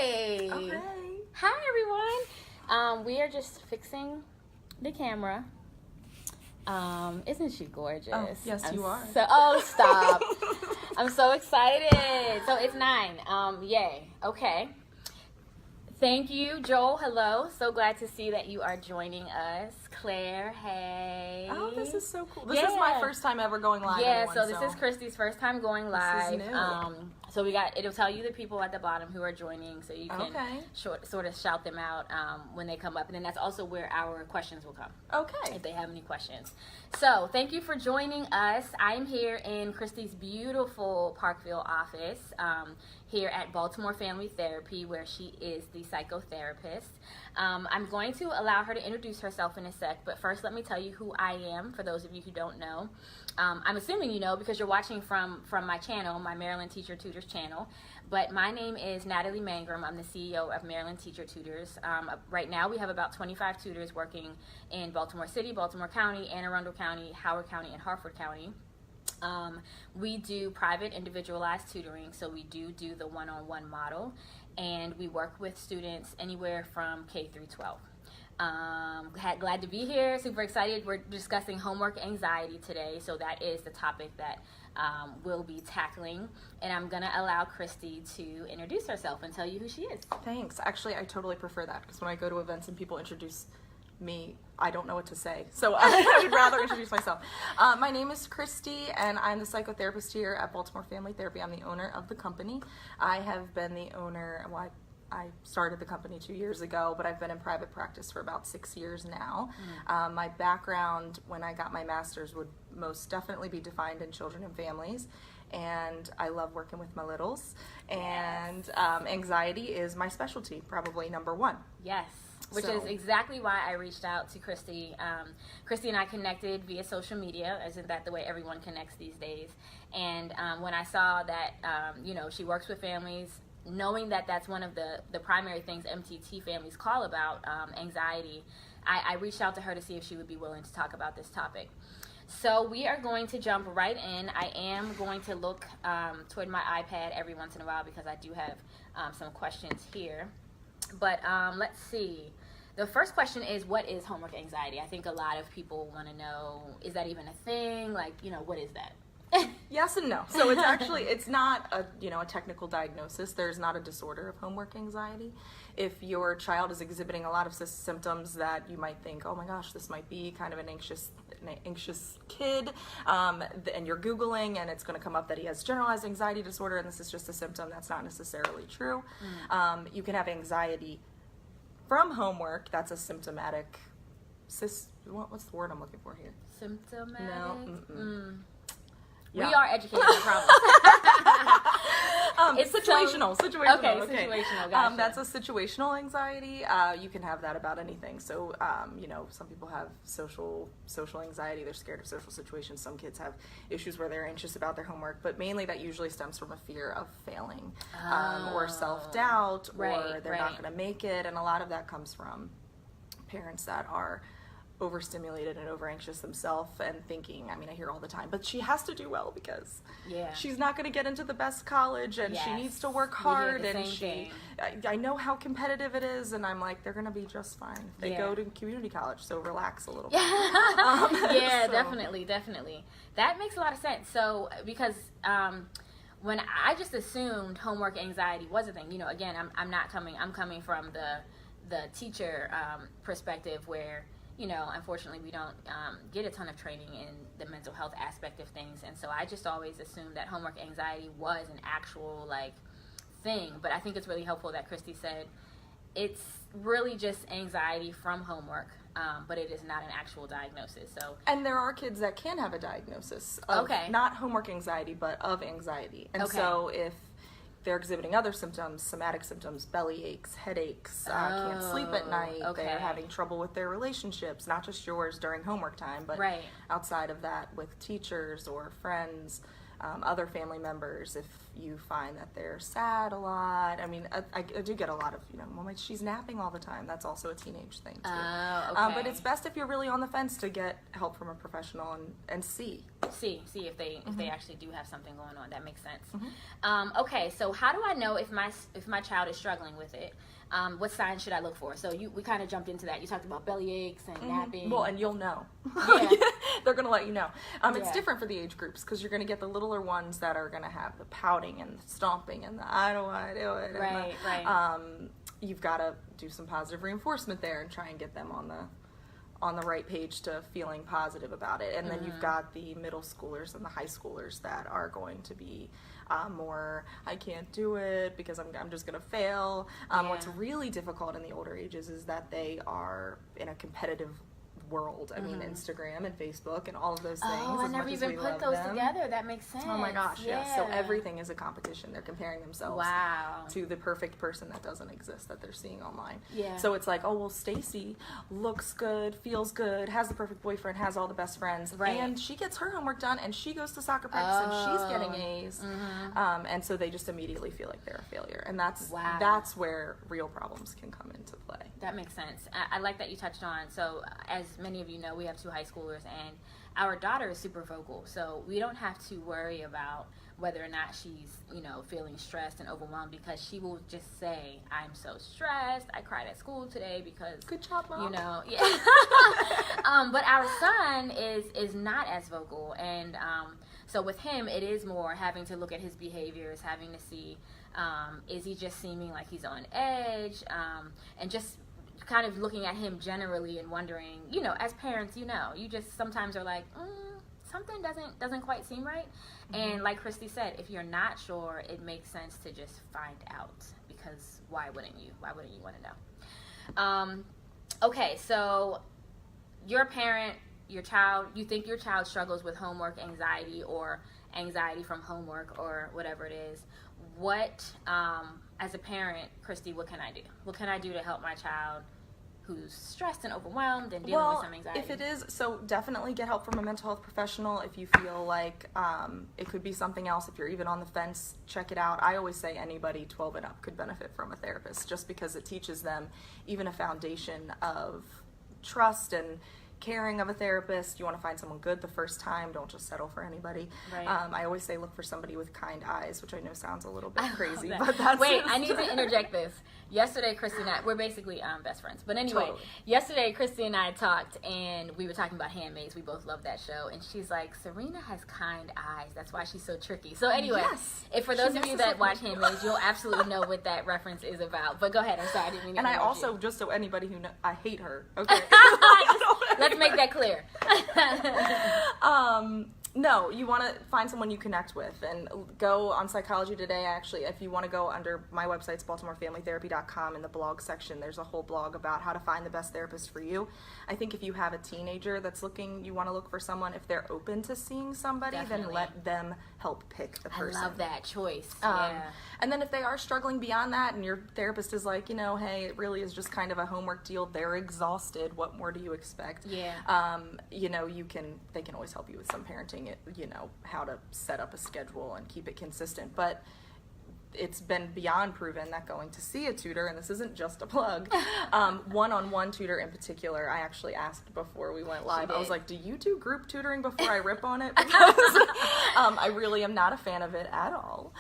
Hey. Okay. Hi, everyone. We are just fixing the camera. Isn't she gorgeous? Oh, yes, you are. Stop. I'm so excited. So it's 9. Yay. Okay. Thank you, Joel. Hello. So glad to see that you are joining us. Claire, hey. Oh, this is so cool. This is my first time ever going live. Yeah, so this is Christy's first time going live. This is new. So it'll tell you the people at the bottom who are joining, so you can sort of shout them out when they come up. And then that's also where our questions will come. Okay. If they have any questions. So thank you for joining us. I'm here in Christy's beautiful Parkville office here at Baltimore Family Therapy, where she is the psychotherapist. I'm going to allow her to introduce herself in a sec, but first let me tell you who I am, for those of you who don't know. I'm assuming you know because you're watching from my channel, my Maryland Teacher Tutors channel, but my name is Natalie Mangrum. I'm the CEO of Maryland Teacher Tutors. Right now we have about 25 tutors working in Baltimore City, Baltimore County, Anne Arundel County, Howard County, and Harford County. We do private individualized tutoring, so we do the one-on-one model, and we work with students anywhere from K through 12. Glad to be here, super excited. We're discussing homework anxiety today, so that is the topic that we'll be tackling, and I'm gonna allow Christy to introduce herself and tell you who she is. Thanks. Actually, I totally prefer that because when I go to events and people introduce me, I don't know what to say, so I would rather introduce myself. My name is Christy, and I'm the psychotherapist here at Baltimore Family Therapy. I'm the owner of the company. I have been the owner, I started the company 2 years ago, but I've been in private practice for about 6 years now. My background when I got my master's would most definitely be defined in children and families, and I love working with my littles, and anxiety is my specialty, probably number one. Yes. Which is exactly why I reached out to Christy. Christy and I connected via social media. Isn't that the way everyone connects these days? And when I saw that, she works with families, knowing that that's one of the primary things MTT families call about, anxiety, I reached out to her to see if she would be willing to talk about this topic. So we are going to jump right in. I am going to look toward my iPad every once in a while because I do have some questions here. But let's see. The first question is, what is homework anxiety? I think a lot of people want to know, is that even a thing? Like, what is that? Yes and no. So it's not a technical diagnosis. There's not a disorder of homework anxiety. If your child is exhibiting a lot of symptoms that you might think, oh my gosh, this might be kind of an anxious kid, and you're Googling and it's going to come up that he has generalized anxiety disorder and this is just a symptom, that's not necessarily true. You can have anxiety from homework. That's a symptomatic, what's the word I'm looking for here? Symptomatic? No. Yeah. We are educated, I promise. It's situational. Situational. Okay, situational. Gotcha. That's a situational anxiety. You can have that about anything. So, some people have social anxiety. They're scared of social situations. Some kids have issues where they're anxious about their homework, but mainly that usually stems from a fear of failing, or self-doubt, or they're not going to make it. And a lot of that comes from parents that are overstimulated and over anxious themselves and thinking, I hear all the time, but she has to do well because she's not going to get into the best college and she needs to work hard, and I know how competitive it is, and I'm like, they're going to be just fine. They go to community college, so relax a little bit. Definitely. That makes a lot of sense. So because when I just assumed homework anxiety was a thing, again, I'm coming from the teacher perspective where unfortunately we don't get a ton of training in the mental health aspect of things, and so I just always assumed that homework anxiety was an actual thing. But I think it's really helpful that Christy said it's really just anxiety from homework, but it is not an actual diagnosis. And there are kids that can have a diagnosis of not homework anxiety, but of anxiety, and so if they're exhibiting other symptoms, somatic symptoms, belly aches, headaches, can't sleep at night, they're having trouble with their relationships, not just yours during homework time, but outside of that with teachers or friends, other family members. If you find that they're sad a lot, I do get a lot of, she's napping all the time. That's also a teenage thing too. But it's best if you're really on the fence to get help from a professional and see. see if they actually do have something going on. That makes sense. Mm-hmm. Okay, so how do I know if my child is struggling with it? What signs should I look for? So we kind of jumped into that. You talked about belly aches and napping. Well, and you'll know. Yeah. They're going to let you know. It's Yeah. different for the age groups because you're going to get the littler ones that are going to have the pouting and the stomping and the I don't want to do it. Right, and right. You've got to do some positive reinforcement there and try and get them on the right page to feeling positive about it. And then you've got the middle schoolers and the high schoolers that are going to be more, I can't do it because I'm just going to fail. What's really difficult in the older ages is that they are in a competitive world. I mean, Instagram and Facebook and all of those things. Oh, I as never much as even we put love those them. together. That makes sense. Oh my gosh, yes. So everything is a competition. They're comparing themselves Wow. to the perfect person that doesn't exist that they're seeing online. Yeah. So it's like, oh, well, Stacy looks good, feels good, has the perfect boyfriend, has all the best friends, Right. and she gets her homework done, and she goes to soccer practice, and she's getting A's. And so they just immediately feel like they're a failure. And that's where real problems can come into play. That makes sense. I like that you touched on. So, as many of you know, we have 2 high schoolers, and our daughter is super vocal. So we don't have to worry about whether or not she's, feeling stressed and overwhelmed, because she will just say, "I'm so stressed. I cried at school today because." Good job, Mom. Yeah. But our son is not as vocal, and so with him, it is more having to look at his behaviors, having to see, is he just seeming like he's on edge, and just kind of looking at him generally and wondering, as parents, you just sometimes are like, something doesn't quite seem right. And like Christy said, if you're not sure, it makes sense to just find out, because why wouldn't you want to know? Okay, so you're a parent, you think your child struggles with homework anxiety or anxiety from homework or whatever it is. What, as a parent, Christy, what can I do? What can I do to help my child who's stressed and overwhelmed and dealing with some anxiety? If it is, so definitely get help from a mental health professional. If you feel like it could be something else, if you're even on the fence, check it out. I always say anybody 12 and up could benefit from a therapist, just because it teaches them even a foundation of trust and caring of a therapist. You want to find someone good the first time. Don't just settle for anybody. Right. I always say look for somebody with kind eyes, which I know sounds a little bit crazy, that. but that's Wait, I need to interject this. Yesterday, Christy and I, we're basically best friends. But anyway, Totally. Yesterday, Christy and I talked, and we were talking about Handmaids. We both love that show. And she's like, Serena has kind eyes. That's why she's so tricky. So anyway, Yes. if for those of you that watch Handmaids, you'll absolutely know what that reference is about. But go ahead. I'm sorry. I didn't mean to And I interrupt also, you. just so anybody who knows, I hate her. Okay. Let's make that clear. No, you want to find someone you connect with, and go on Psychology Today. Actually, if you want to go under my website's BaltimoreFamilyTherapy.com, in the blog section, there's a whole blog about how to find the best therapist for you. I think if you have a teenager that's looking, you want to look for someone. If they're open to seeing somebody, Definitely. then let them help pick the person. I love that choice. Yeah. And then if they are struggling beyond that, and your therapist is like, hey, it really is just kind of a homework deal. They're exhausted. What more do you expect? Yeah. They can always help you with some parenting. How to set up a schedule and keep it consistent. But it's been beyond proven that going to see a tutor, and this isn't just a plug, one-on-one tutor in particular, I actually asked before we went live, I was like, do you do group tutoring before I rip on it? Because I really am not a fan of it at all.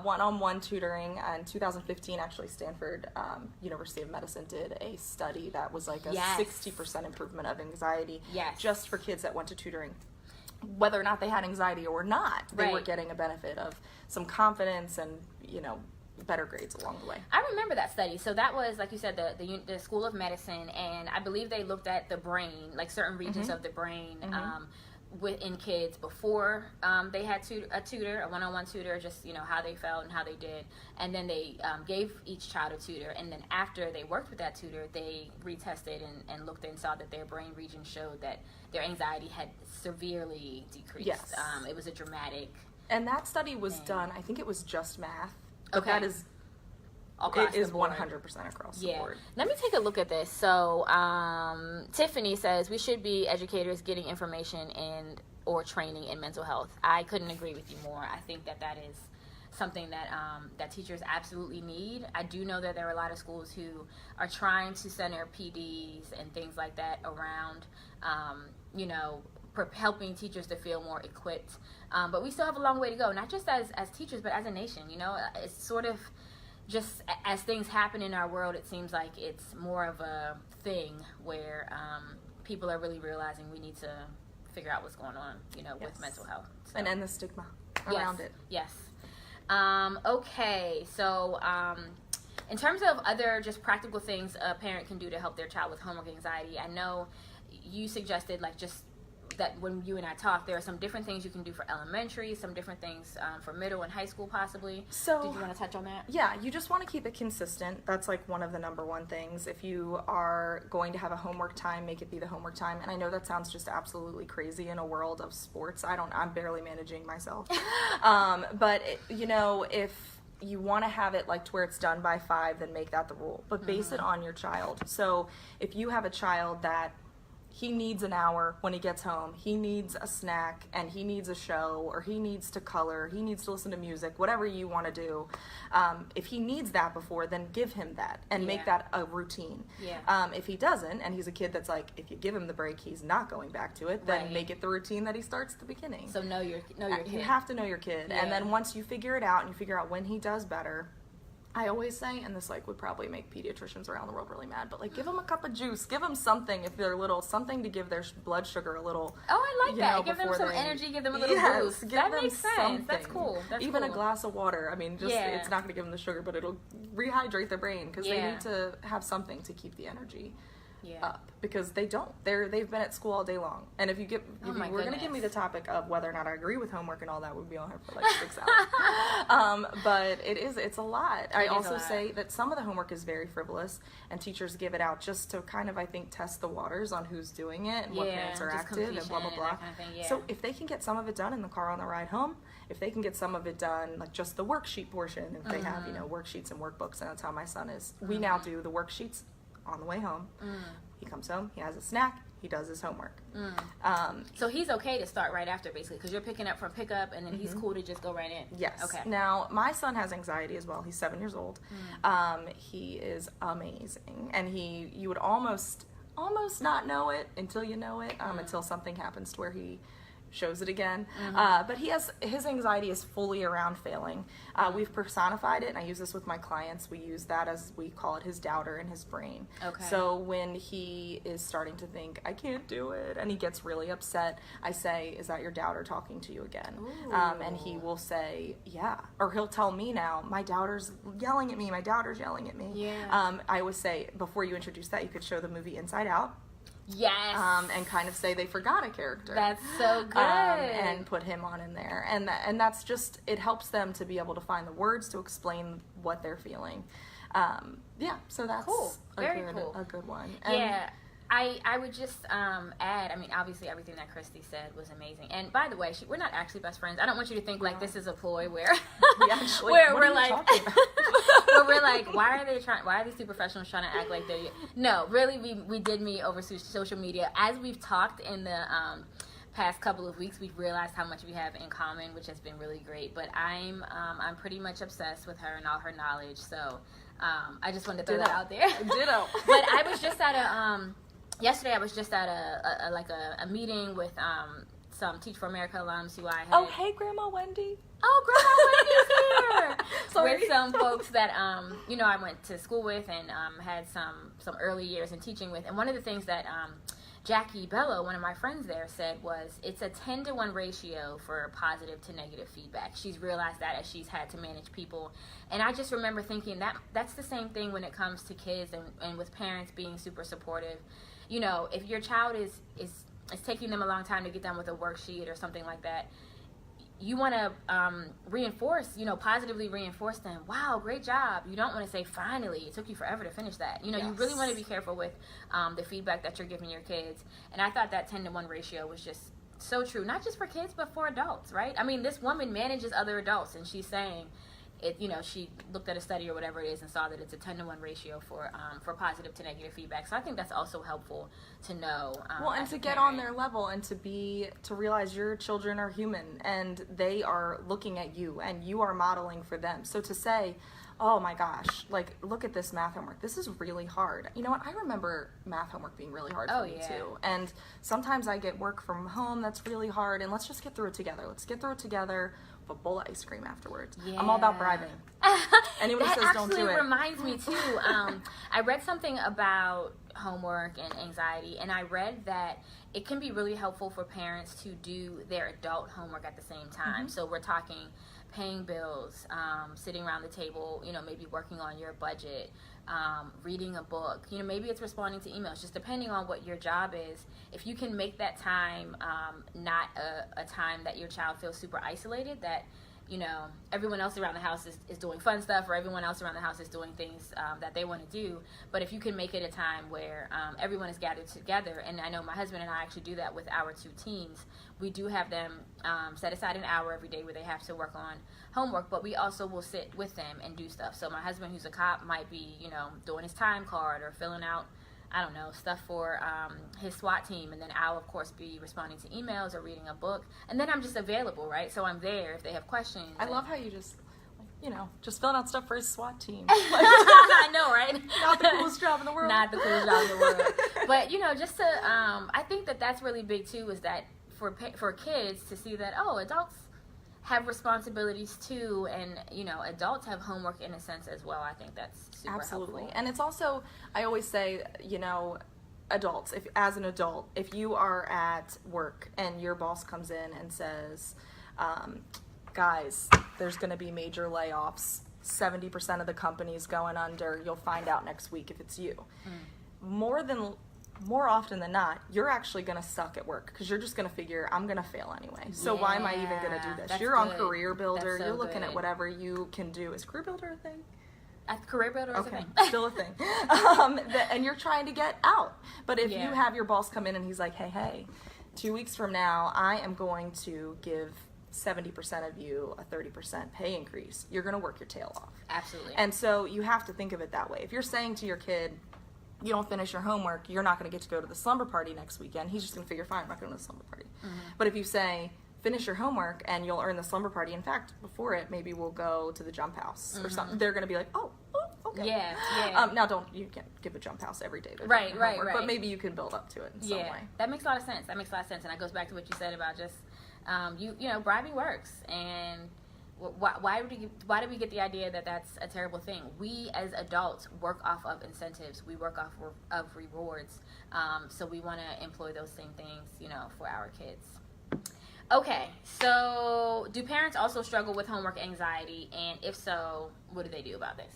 One-on-one tutoring, in 2015, actually, Stanford University of Medicine did a study that was like a Yes. 60% improvement of anxiety Yes. just for kids that went to tutoring. Whether or not they had anxiety or not, they were Right. getting a benefit of some confidence and, better grades along the way. I remember that study. So that was, like you said, the School of Medicine, and I believe they looked at the brain, like certain regions of the brain, within kids before they had a one-on-one tutor, just how they felt and how they did, and then they gave each child a tutor, and then after they worked with that tutor, they retested and looked and saw that their brain region showed that their anxiety had severely decreased. Yes. It was a dramatic. And that study was done, I think it was just math, but Okay. that is, Across it is the board. 100% across the Yeah. board. Let me take a look at this. So, Tiffany says we should be educators getting information or training in mental health. I couldn't agree with you more. I think that is something that that teachers absolutely need. I do know that there are a lot of schools who are trying to center PDs and things like that around, helping teachers to feel more equipped. But we still have a long way to go, not just as teachers, but as a nation. You know, it's sort of just as things happen in our world, it seems like it's more of a thing where people are really realizing we need to figure out what's going on, you know, with mental health. So. And end the stigma around it. Yes. Okay, so in terms of other just practical things a parent can do to help their child with homework anxiety, I know you suggested, like, just that when you and I talked, there are some different things you can do for elementary, some different things for middle and high school possibly. So, did you want to touch on that? Yeah, you just want to keep it consistent. That's like one of the number one things. If you are going to have a homework time, make it be the homework time. And I know that sounds just absolutely crazy in a world of sports. I'm barely managing myself. But you know, if you want to have it like to where it's done by 5, then make that the rule. But base it on your child. So if you have a child that he needs an hour when he gets home, he needs a snack, and he needs a show, or he needs to color, he needs to listen to music, whatever you want to do. If he needs that before, then give him that and make that a routine. Yeah. If he doesn't, and he's a kid that's like, if you give him the break, he's not going back to it, then make it the routine that he starts at the beginning. So know your kid. You have to know your kid. Yeah. And then once you figure it out and you figure out when he does better, I always say, and this like would probably make pediatricians around the world really mad, but like give them a cup of juice, give them something if they're little, something to give their blood sugar a little. Oh, I like that. Give them some energy, give them a little boost. That makes sense. Something. That's cool. That's even cool. a glass of water. I mean, just it's not going to give them the sugar, but it'll rehydrate their brain because they need to have something to keep the energy up, because they don't. They've been at school all day long. And if you were going to give me the topic of whether or not I agree with homework and all that, we'd be on here for like 6 hours. But it's a lot. I also say that some of the homework is very frivolous, and teachers give it out just to kind of, I think, test the waters on who's doing it and what parents are active and blah blah blah. Kind of thing, So if they can get some of it done in the car on the ride home, if they can get some of it done, like just the worksheet portion, if they have, you know, worksheets and workbooks, and that's how my son is. We now do the worksheets on the way home. He comes home, he has a snack, he does his homework. So he's okay to start right after, basically, because you're picking up from pickup, and then he's cool to just go right in. Yes. Okay. Now, my son has anxiety as well. He's 7 years old. He is amazing, and you would almost not know it until you know it, until something happens to where he shows it again. But his anxiety is fully around failing. We've personified it, and I use this with my clients. We use that as, we call it, his doubter in his brain. Okay. So when he is starting to think, I can't do it, and he gets really upset, I say, is that your doubter talking to you again? And he will say, yeah. Or he'll tell me now, my doubter's yelling at me, my doubter's yelling at me. Yeah. I always say, before you introduce that, you could show the movie Inside Out. Yes. And kind of say they forgot a character. That's so good. And put him on in there. And that's just, it helps them to be able to find the words to explain what they're feeling. So that's cool. Very cool. A good one. And yeah. I would just add, I mean, obviously everything that Christy said was amazing. And by the way, we're not actually best friends. I don't want you to think like this is a ploy where we're like, why are these two professionals trying to act like they're... No, really, we did meet over social media. As we've talked in the past couple of weeks, we've realized how much we have in common, which has been really great. But I'm pretty much obsessed with her and all her knowledge. So I just wanted to throw that out there. Ditto. But I was just at yesterday I was just at a meeting with some Teach for America alums who I had. Oh, hey, Grandma Wendy. Oh, Grandma Wendy's here. Sorry. With some folks that I went to school with and had some early years in teaching with. And one of the things that Jackie Bello, one of my friends there, said was it's a 10-to-1 ratio for positive to negative feedback. She's realized that as she's had to manage people. And I just remember thinking that's the same thing when it comes to kids and with parents being super supportive. You know, if your child is taking them a long time to get done with a worksheet or something like that, you want to positively reinforce them. Wow, great job. You don't want to say, finally, it took you forever to finish that. You know, You really want to be careful with the feedback that you're giving your kids. And I thought that 10-to-1 ratio was just so true, not just for kids, but for adults, right? I mean, this woman manages other adults, and she's saying, she looked at a study or whatever it is and saw that it's a 10-to-1 ratio for positive to negative feedback. So I think that's also helpful to know. Well, and to get on their level and to realize your children are human and they are looking at you and you are modeling for them. So to say, oh my gosh, like, look at this math homework. This is really hard. You know what? I remember math homework being really hard for me too. And sometimes I get work from home that's really hard, and let's just get through it together. Let's get through it together with a bowl of ice cream afterwards. Yeah. I'm all about bribing. Anyone who says don't do it. That actually reminds me too. I read something about homework and anxiety, and I read that it can be really helpful for parents to do their adult homework at the same time. Mm-hmm. So we're talking paying bills, sitting around the table, maybe working on your budget, reading a book, maybe it's responding to emails, just depending on what your job is. If you can make that time not a time that your child feels super isolated, that everyone else around the house is doing fun stuff, or everyone else around the house is doing things that they want to do. But if you can make it a time where everyone is gathered together, and I know my husband and I actually do that with our 2 teens. We do have them set aside an hour every day where they have to work on homework, but we also will sit with them and do stuff. So my husband, who's a cop, might be, doing his time card or filling out, I don't know, stuff for his SWAT team, and then I'll of course be responding to emails or reading a book, and then I'm just available, right? So I'm there if they have questions. I love how you just filling out stuff for his SWAT team. I know, right? Not the coolest job in the world. Not the coolest job in the world. But just to, I think that's really big too, is that for kids to see that, adults have responsibilities too, and adults have homework in a sense as well. I think that's super Absolutely. helpful. And it's also, I always say, adults, as an adult, if you are at work and your boss comes in and says, guys, there's going to be major layoffs, 70% of the company's going under, you'll find out next week if it's you. More often than not, you're actually going to suck at work because you're just going to figure, I'm going to fail anyway. So why am I even going to do this? You're on Career Builder. You're looking at whatever you can do. Is Career Builder a thing? Career Builder is a thing. Still a thing. And you're trying to get out. But if you have your boss come in and he's like, hey, 2 weeks from now, I am going to give 70% of you a 30% pay increase. You're going to work your tail off. Absolutely. And so you have to think of it that way. If you're saying to your kid, you don't finish your homework, you're not going to get to go to the slumber party next weekend, he's just going to figure, fine, I'm not going to the slumber party. Mm-hmm. But if you say, finish your homework and you'll earn the slumber party, in fact, before it, maybe we'll go to the jump house or something, they're going to be like, oh, okay. Yeah. Now, you can't give a jump house every day. Right. But maybe you can build up to it in some way. That makes a lot of sense. And that goes back to what you said about just, bribing works. And why do we get the idea that that's a terrible thing? We as adults work off of incentives. We work off of rewards. So we want to employ those same things, for our kids. Okay, so do parents also struggle with homework anxiety? And if so, what do they do about this?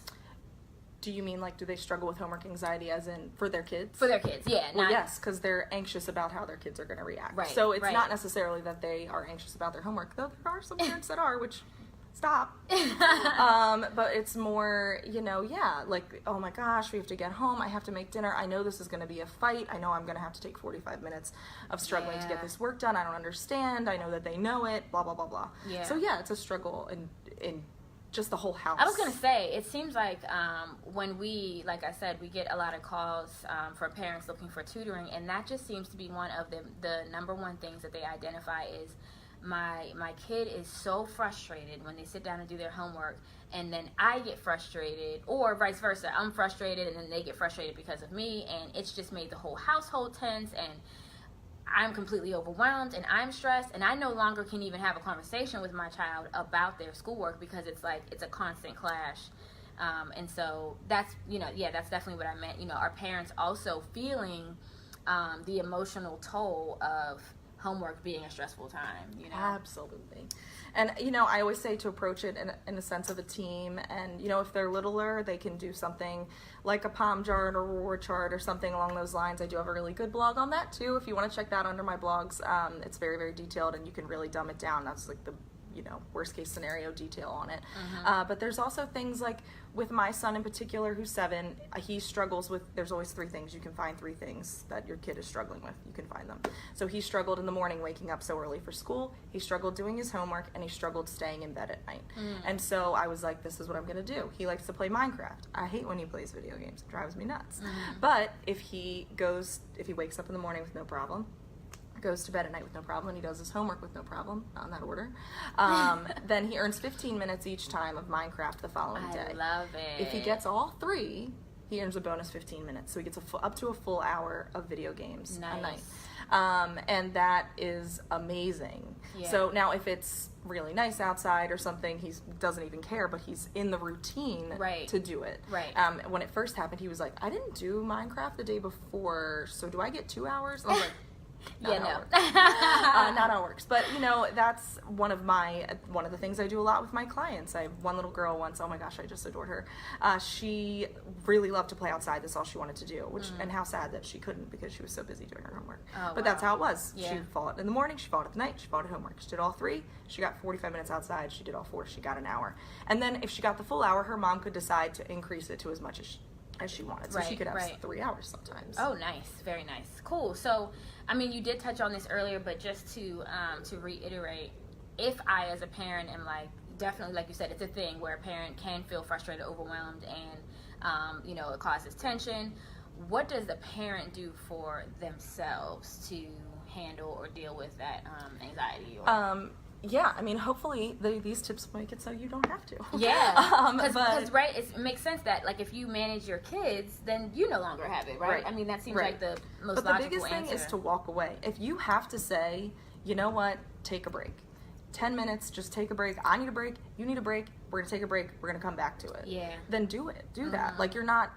Do you mean, do they struggle with homework anxiety as in for their kids? For their kids, yeah. Well, yes, because they're anxious about how their kids are going to react. Right, so it's not necessarily that they are anxious about their homework, though there are some parents that are, which... Stop. But it's more, oh my gosh, we have to get home. I have to make dinner. I know this is going to be a fight. I know I'm going to have to take 45 minutes of struggling to get this work done. I don't understand. I know that they know it, blah, blah, blah, blah. Yeah. So, it's a struggle in just the whole house. I was going to say, it seems like when we, like I said, we get a lot of calls from parents looking for tutoring, and that just seems to be one of the number one things that they identify is, my kid is so frustrated when they sit down and do their homework, and then I get frustrated, or vice versa. I'm frustrated and then they get frustrated because of me, and it's just made the whole household tense, and I'm completely overwhelmed and I'm stressed, and I no longer can even have a conversation with my child about their schoolwork because it's a constant clash. And so that's definitely what I meant. Our parents also feeling the emotional toll of homework being a stressful time, Absolutely. And, I always say to approach it in a sense of a team. And, if they're littler, they can do something like a palm chart or reward chart or something along those lines. I do have a really good blog on that, too. If you want to check that under my blogs, it's very, very detailed, and you can really dumb it down. That's the worst case scenario detail on it. But there's also things like with my son in particular, who's 7, he struggles with, there's always 3 things. You can find 3 things that your kid is struggling with. You can find them. So he struggled in the morning waking up so early for school. He struggled doing his homework, and he struggled staying in bed at night. And so I was like, this is what I'm going to do. He likes to play Minecraft. I hate when he plays video games. It drives me nuts. But if he wakes up in the morning with no problem, goes to bed at night with no problem, and he does his homework with no problem, not in that order, then he earns 15 minutes each time of Minecraft the following day. I love it. If he gets all 3, he earns a bonus 15 minutes. So he gets up to a full hour of video games a night. And that is amazing. Yeah. So now if it's really nice outside or something, he doesn't even care, but he's in the routine to do it. Right. When it first happened, he was like, I didn't do Minecraft the day before, so do I get 2 hours? And I was like, not how it works. But that's one of the things I do a lot with my clients. I have one little girl once, oh my gosh, I just adored her. She really loved to play outside. That's all she wanted to do, and how sad that she couldn't because she was so busy doing her homework. But that's how it was. Yeah. She fought in the morning, she fought at the night, she fought at homework. She did all 3. She got 45 minutes outside. She did all 4. She got an hour. And then if she got the full hour, her mom could decide to increase it to as much as she wanted. So she could have 3 hours sometimes. Oh, nice. Very nice. Cool. So, I mean, you did touch on this earlier, but just to reiterate, if I as a parent am definitely, like you said, it's a thing where a parent can feel frustrated, overwhelmed, and, it causes tension. What does the parent do for themselves to handle or deal with that anxiety? Yeah, I mean, hopefully these tips make it so you don't have to. Yeah, because right, it makes sense that if you manage your kids, then you no longer have it, right? I mean, that seems like the most logical answer. But the biggest thing is to walk away. If you have to say, you know what, take a break. 10 minutes, just take a break. I need a break. You need a break. We're gonna take a break. We're gonna come back to it. Yeah. Then do it. Do that. You're not